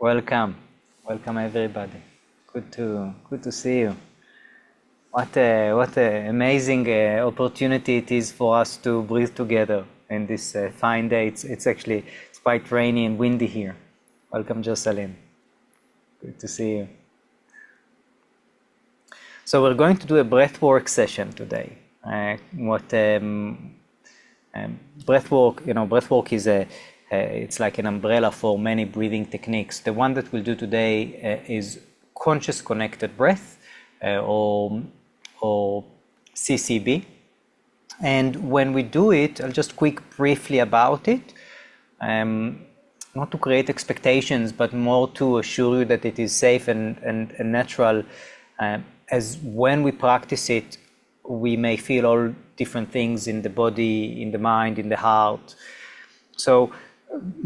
Welcome, welcome everybody. Good to see you. What a amazing opportunity it is for us to breathe together in this fine day. It's quite rainy and windy here. Welcome, Jocelyn. Good to see you. So we're going to do a breathwork session today. Breathwork is it's like an umbrella for many breathing techniques. The one that we'll do today is Conscious Connected Breath, or CCB. And when we do it, I'll just briefly about it, not to create expectations, but more to assure you that it is safe and natural. As when we practice it, we may feel all different things in the body, in the mind, in the heart. So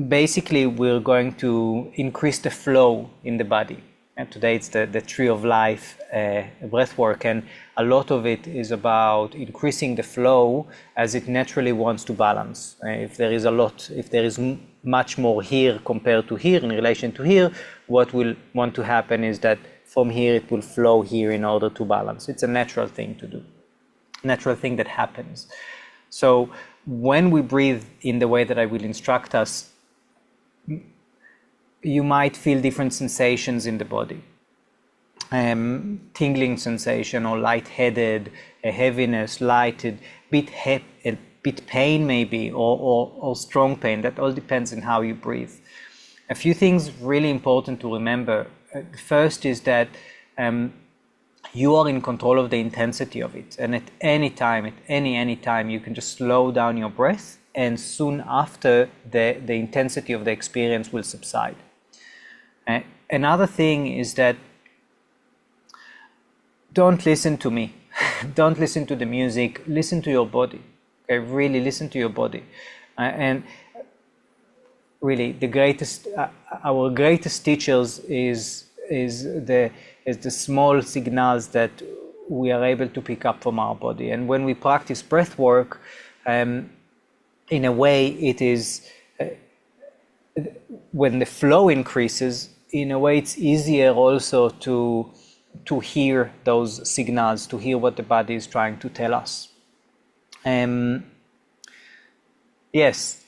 basically, we're going to increase the flow in the body. And today it's the tree of life breathwork, and a lot of it is about increasing the flow as it naturally wants to balance. If there is much more here compared to here in relation to here, what will want to happen is that from here it will flow here in order to balance. It's a natural thing to do, natural thing that happens. So when we breathe in the way that I will instruct us, you might feel different sensations in the body. Tingling sensation, or lightheaded, a heaviness, lighted, a bit pain maybe, or strong pain. That all depends on how you breathe. A few things really important to remember. First is that you are in control of the intensity of it, and at any time, any time, you can just slow down your breath, and soon after, the intensity of the experience will subside. Another thing is that don't listen to me, don't listen to the music, listen to your body. Okay, really listen to your body, and really our greatest teachers is the small signals that we are able to pick up from our body. And when we practice breath work, in a way it is, when the flow increases, in a way it's easier also to hear those signals, to hear what the body is trying to tell us. Yes,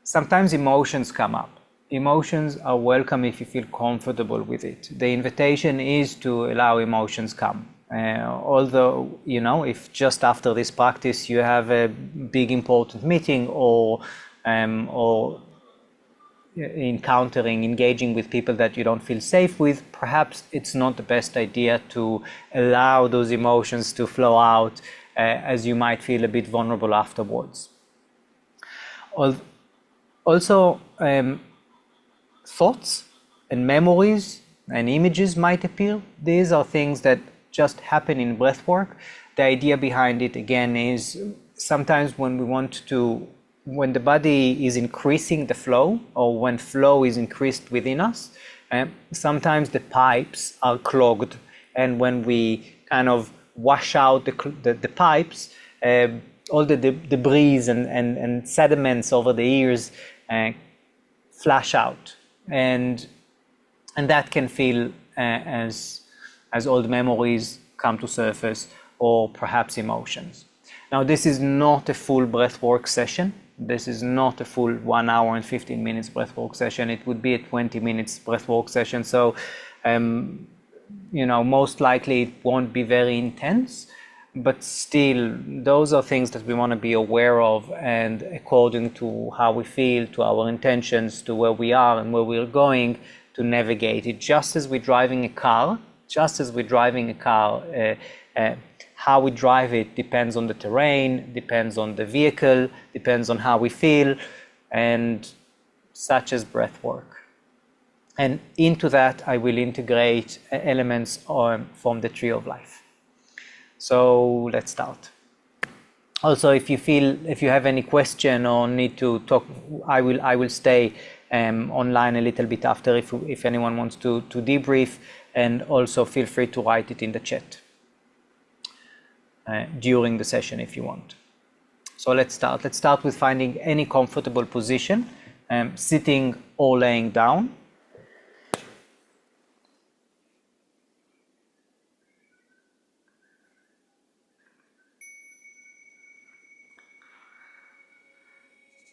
sometimes emotions come up. Emotions are welcome if you feel comfortable with it. The invitation is to allow emotions come. Although, if just after this practice you have a big important meeting or engaging with people that you don't feel safe with, perhaps it's not the best idea to allow those emotions to flow out, as you might feel a bit vulnerable afterwards. Also, thoughts and memories and images might appear. These are things that just happen in breath work. The idea behind it, again, is sometimes when the body is increasing the flow, or when flow is increased within us, sometimes the pipes are clogged, and when we kind of wash out the pipes, all the debris and sediments over the years flash out, and that can feel as old memories come to surface, or perhaps emotions. Now, this is not a full breathwork session. This is not a full 1 hour and 15 minutes breathwork session. It would be a 20 minutes breathwork session. So, most likely it won't be very intense, but still, those are things that we want to be aware of, and according to how we feel, to our intentions, to where we are and where we're going, to navigate it. Just as we're driving a car, how we drive it depends on the terrain, depends on the vehicle, depends on how we feel, and such as breath work. And into that, I will integrate elements from the tree of life. So let's start. Also, if you have any question or need to talk, I will stay online a little bit after if anyone wants to debrief, and also feel free to write it in the chat during the session if you want. So let's start. Let's start with finding any comfortable position, sitting or laying down.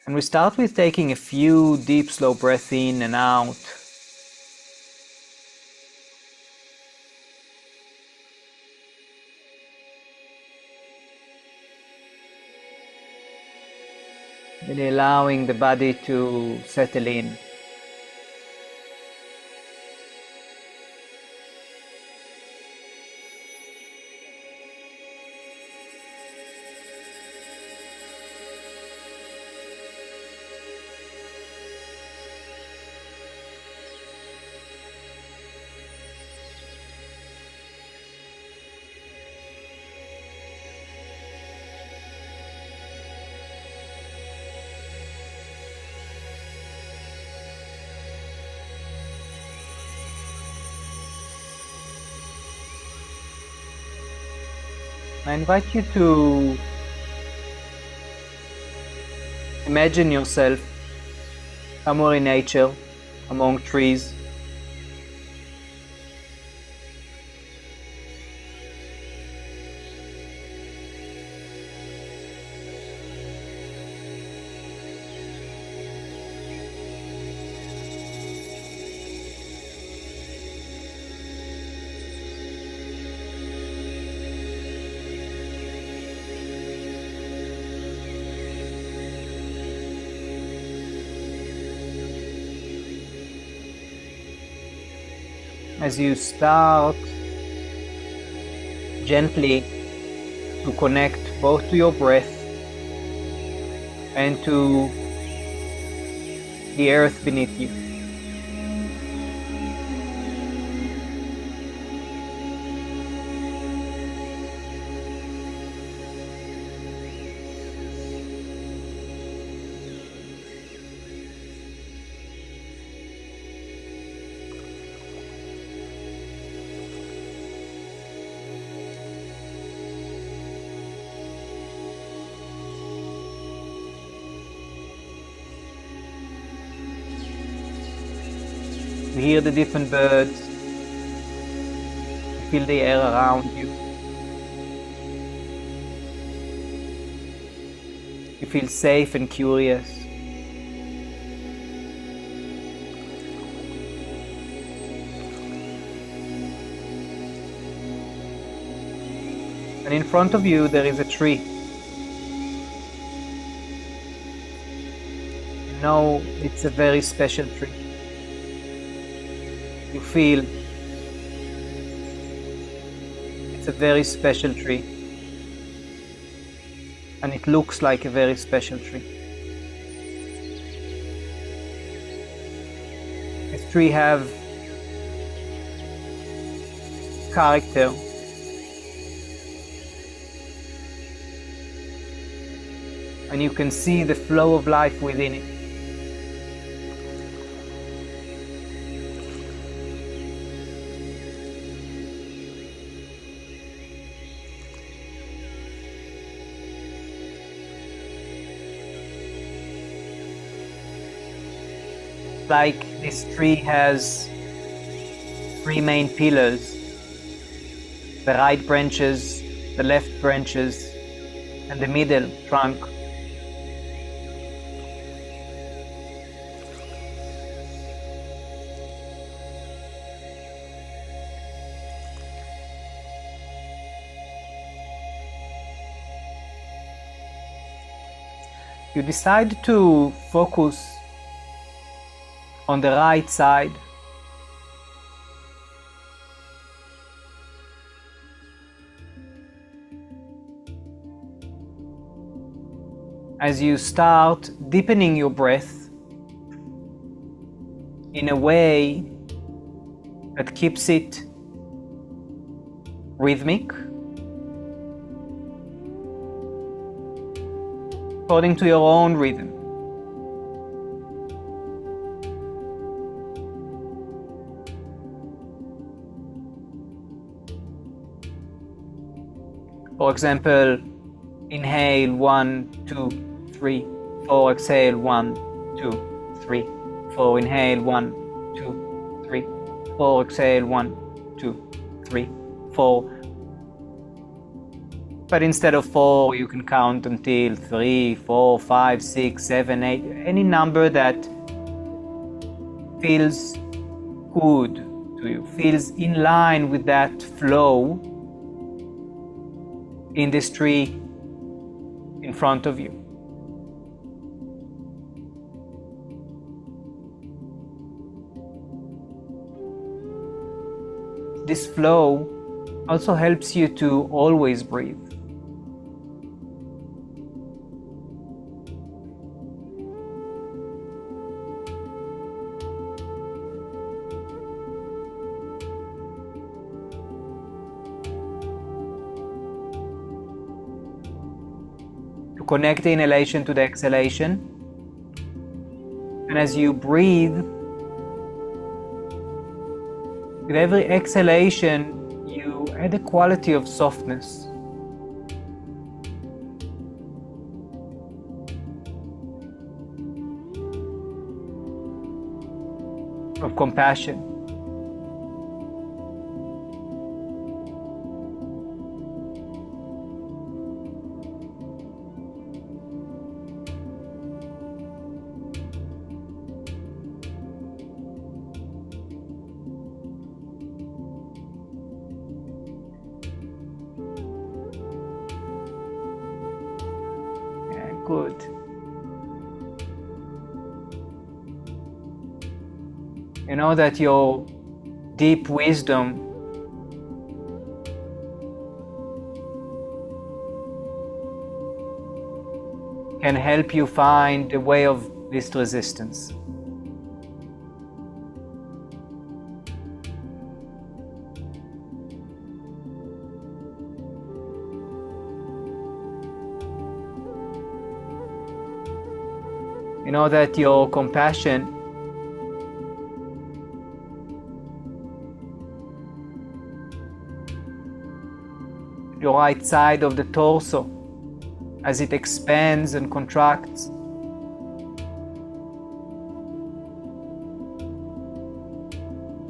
And we start with taking a few deep, slow breaths in and out. Really allowing the body to settle in. I invite you to imagine yourself somewhere in nature, among trees. As you start gently to connect both to your breath and to the earth beneath you. You hear the different birds, you feel the air around you. You feel safe and curious. And in front of you there is a tree. You know it's a very special tree. You feel it's a very special tree, and it looks like a very special tree. This tree have character, and you can see the flow of life within it. Like this tree has three main pillars: the right branches, the left branches, and the middle trunk. You decide to focus on the right side. As you start deepening your breath in a way that keeps it rhythmic, according to your own rhythm. For example, inhale 1, 2, 3, 4, exhale 1, 2, 3, 4, inhale 1, 2, 3, 4, exhale 1, 2, 3, 4. But instead of 4, you can count until 3, 4, 5, 6, 7, 8, any number that feels good to you, feels in line with that flow in this tree in front of you. This flow also helps you to always breathe. To connect the inhalation to the exhalation. And as you breathe, with every exhalation, you add a quality of softness, of compassion. Good. You know that your deep wisdom can help you find a way of least resistance. You know that your compassion your right side of the torso, as it expands and contracts,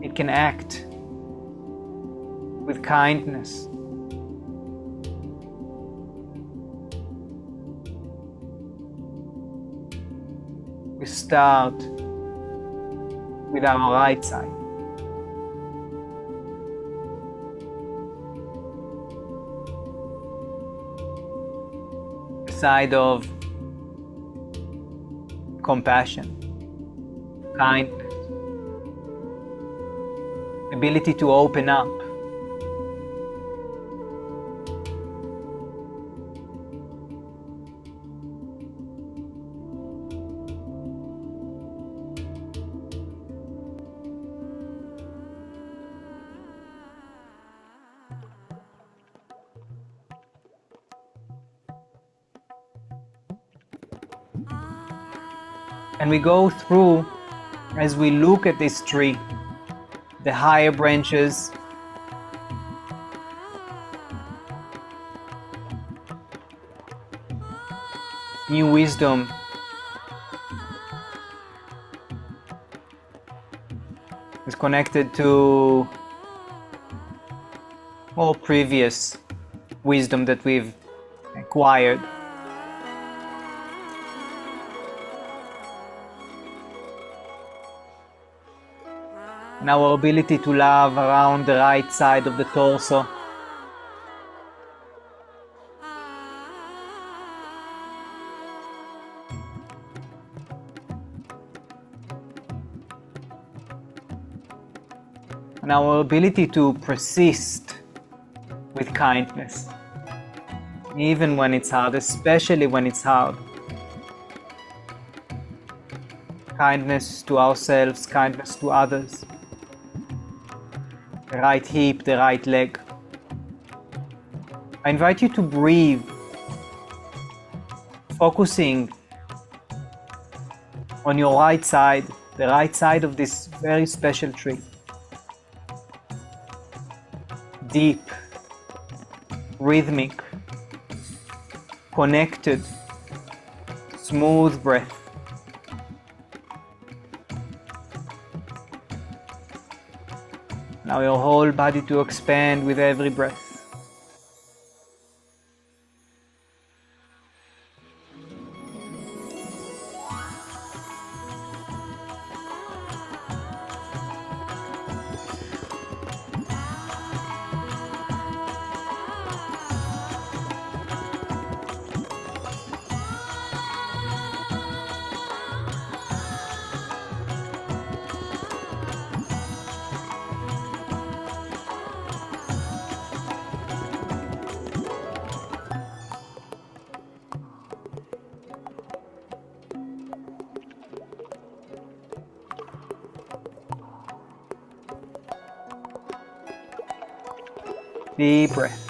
it can act with kindness. We start with our right side. The side of compassion, kindness, ability to open up. And we go through, as we look at this tree, the higher branches, new wisdom, is connected to all previous wisdom that we've acquired. And our ability to love around the right side of the torso. And our ability to persist with kindness, even when it's hard, especially when it's hard. Kindness to ourselves, kindness to others. The right hip, the right leg. I invite you to breathe, focusing on your right side, the right side of this very special tree. Deep, rhythmic, connected, smooth breath. Allow your whole body to expand with every breath. Deep breath.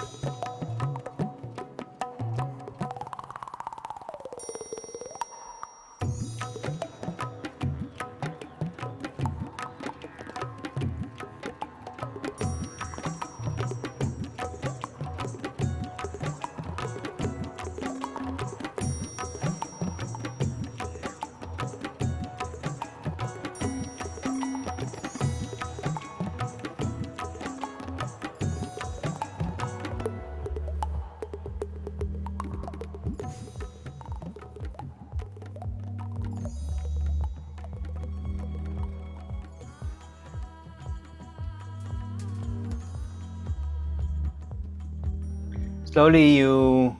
Slowly you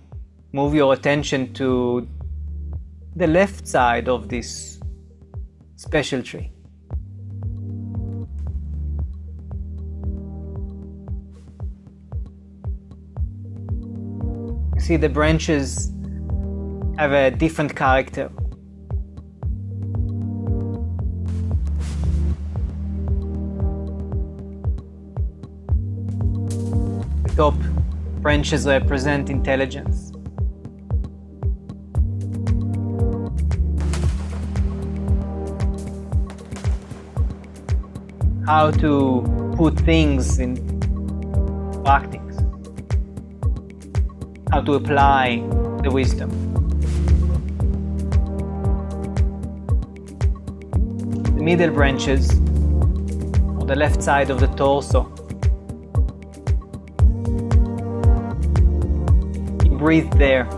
move your attention to the left side of this special tree. You see the branches have a different character. The top branches represent intelligence. How to put things in practice. How to apply the wisdom. The middle branches, on the left side of the torso, breathe there.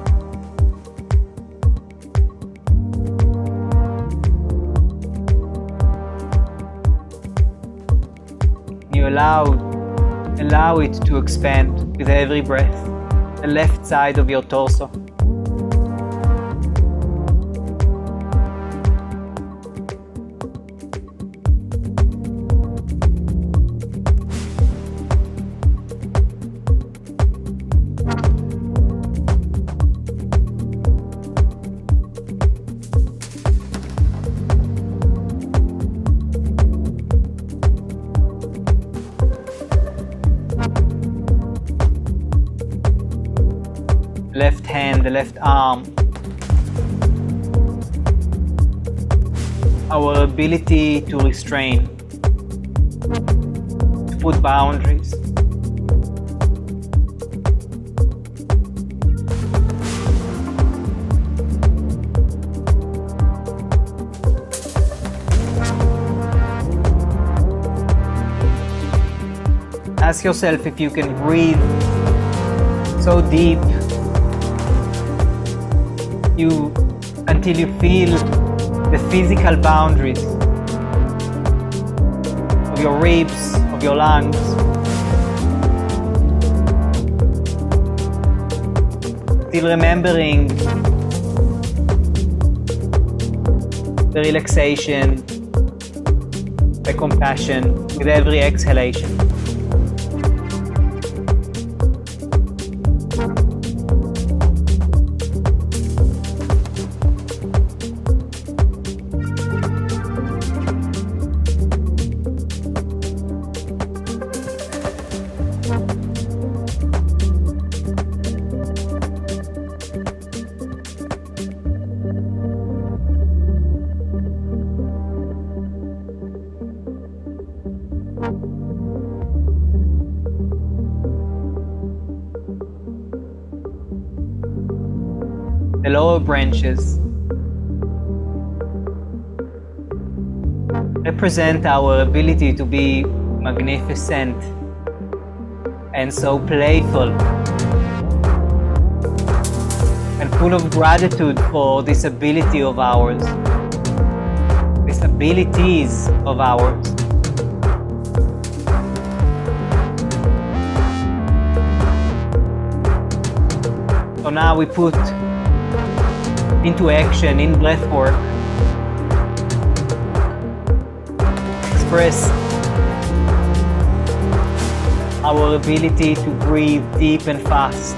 You allow it to expand with every breath. The left side of your torso. Left hand, the left arm. Our ability to restrain, to put boundaries. Ask yourself if you can breathe so deep until you feel the physical boundaries of your ribs, of your lungs. Still remembering the relaxation, the compassion with every exhalation. The lower branches represent our ability to be magnificent and so playful and full of gratitude for this ability of ours, these abilities of ours. So now we put into action in breathwork. Express our ability to breathe deep and fast.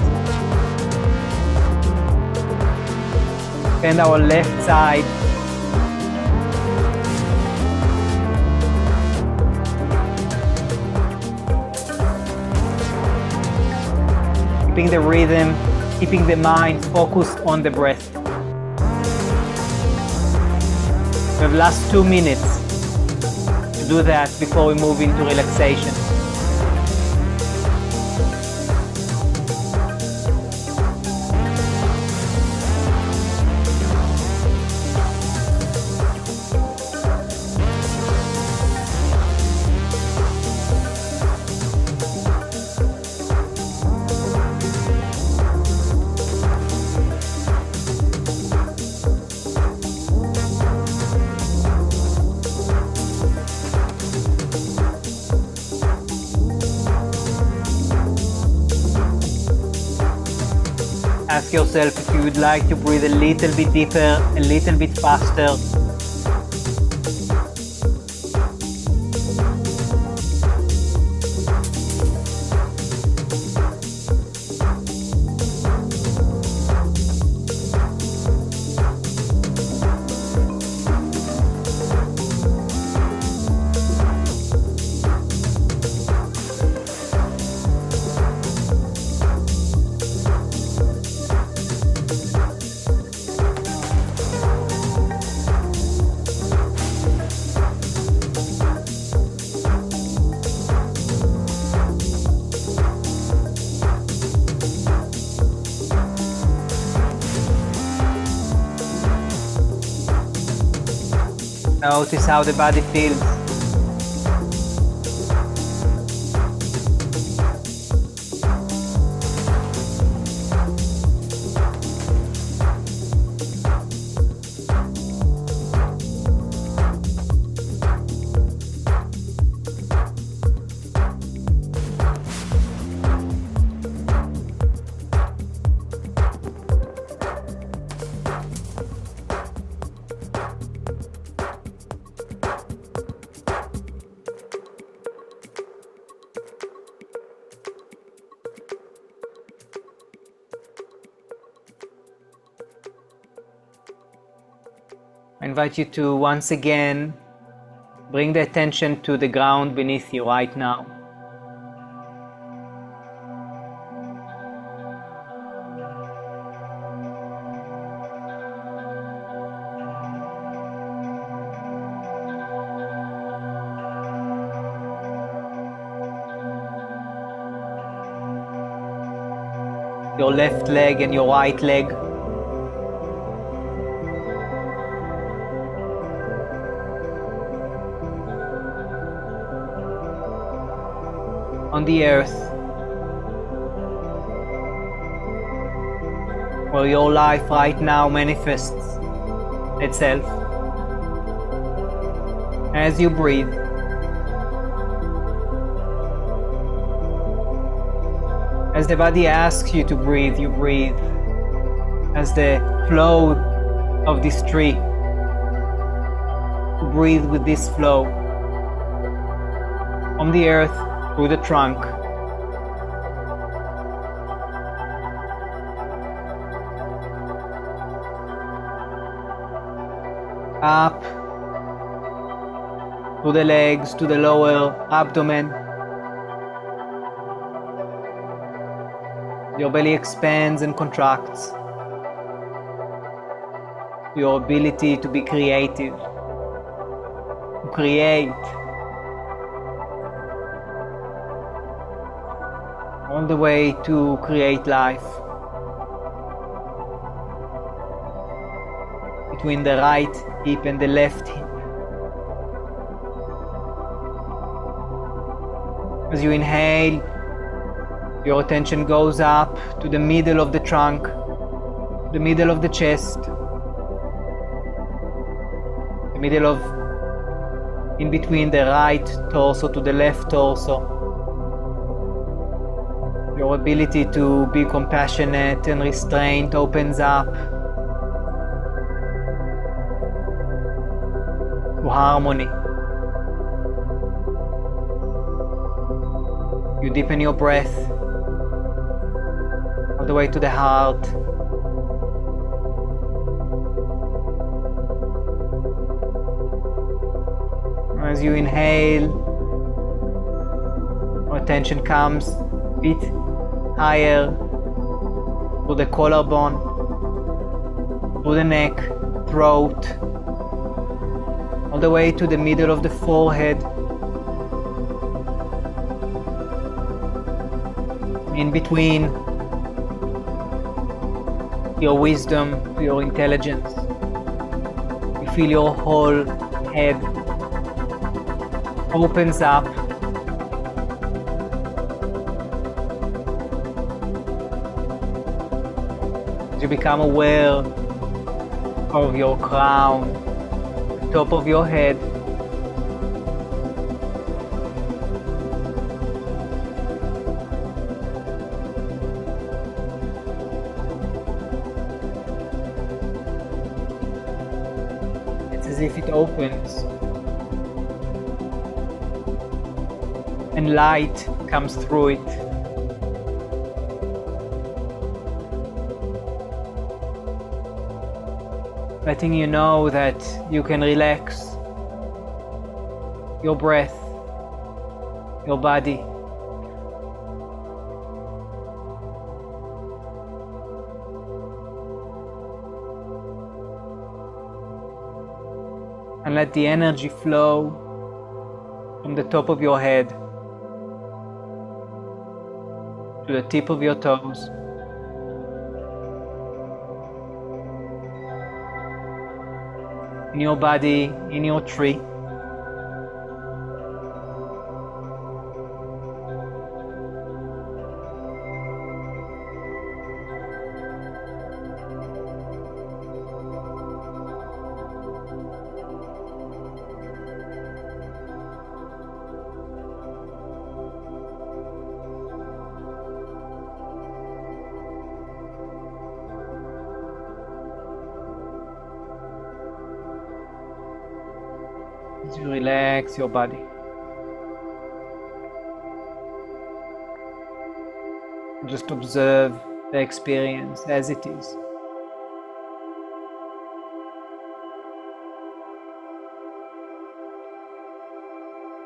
And our left side keeping the rhythm, keeping the mind focused on the breath. We have last 2 minutes to do that before we move into relaxation. Ask yourself if you would like to breathe a little bit deeper, a little bit faster. Notice how the body feels. I invite you to once again bring the attention to the ground beneath you right now. Your left leg and your right leg. On the earth, where your life right now manifests itself. As you breathe, as the body asks you to breathe, you breathe. As the flow of this tree, you breathe with this flow. From the earth, through the trunk, up to the legs, to the lower abdomen. Your belly expands and contracts. Your ability to be creative, to create. On the way to create life. Between the right hip and the left hip. As you inhale, your attention goes up to the middle of the trunk, the middle of the chest, the middle of, in between the right torso to the left torso. Your ability to be compassionate and restrained opens up to harmony. You deepen your breath all the way to the heart. As you inhale, your attention comes a bit higher through the collarbone, through the neck, throat, all the way to the middle of the forehead, in between your wisdom to your intelligence. You feel your whole head opens up. You become aware of your crown, the top of your head. It's as if it opens and light comes through it. Letting you know that you can relax your breath, your body. And let the energy flow from the top of your head to the tip of your toes. In your body, in your tree. As you relax your body. Just observe the experience as it is.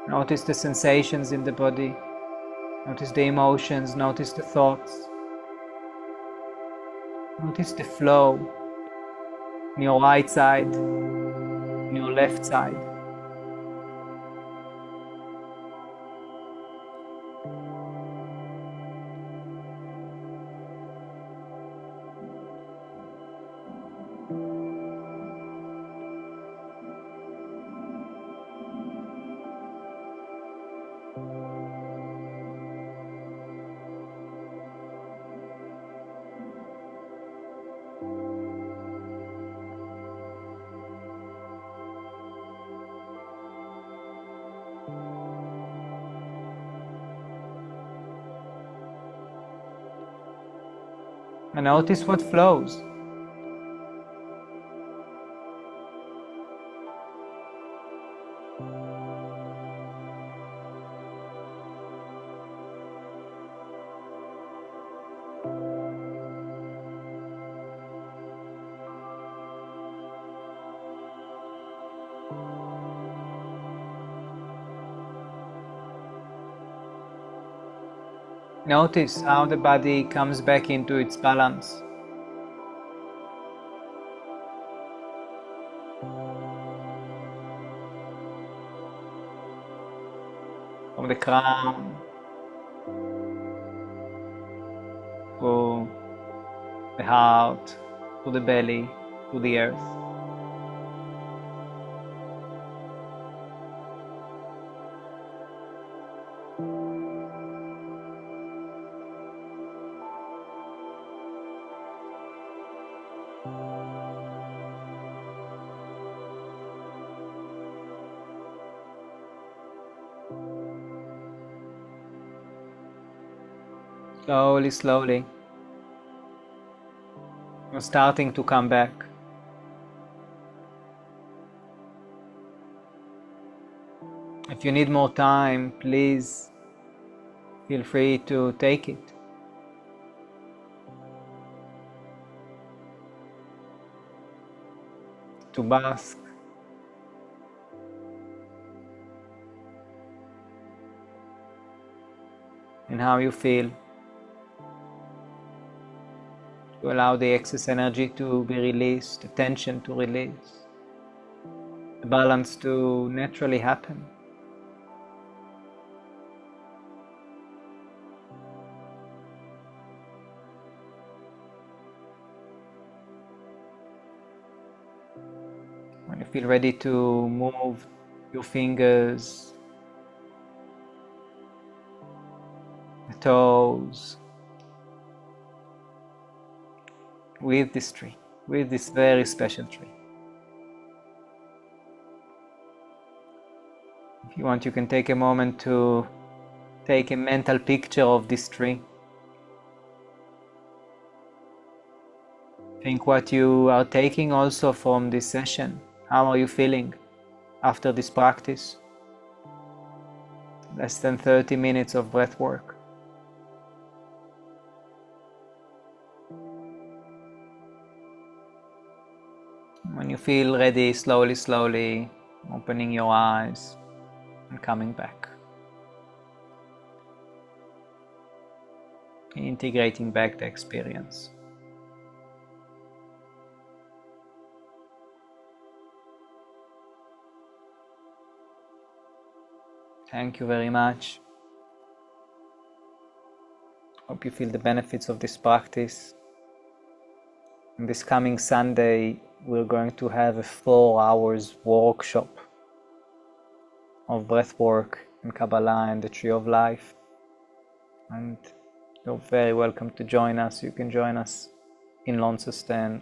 Notice the sensations in the body. Notice the emotions. Notice the thoughts. Notice the flow in your right side, in your left side. And notice what flows. Notice how the body comes back into its balance. From the crown to the heart, to the belly, to the earth. Slowly, slowly, you're starting to come back. If you need more time, please feel free to take it. To bask. In how you feel. to allow the excess energy to be released, the tension to release, the balance to naturally happen. When you feel ready to move your fingers, the toes, with this tree, with this very special tree. If you want, you can take a moment to take a mental picture of this tree. Think what you are taking also from this session. How are you feeling after this practice? Less than 30 minutes of breath work. When you feel ready, slowly opening your eyes and coming back. Integrating back the experience. Thank you very much. Hope you feel the benefits of this practice. And this coming Sunday, we're going to have a 4 hours workshop of breathwork and Kabbalah and the Tree of Life. And you're very welcome to join us. You can join us in Launceston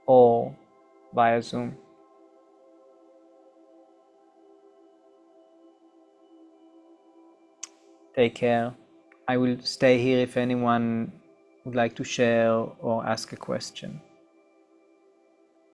or via Zoom. Take care. I will stay here if anyone would like to share or ask a question.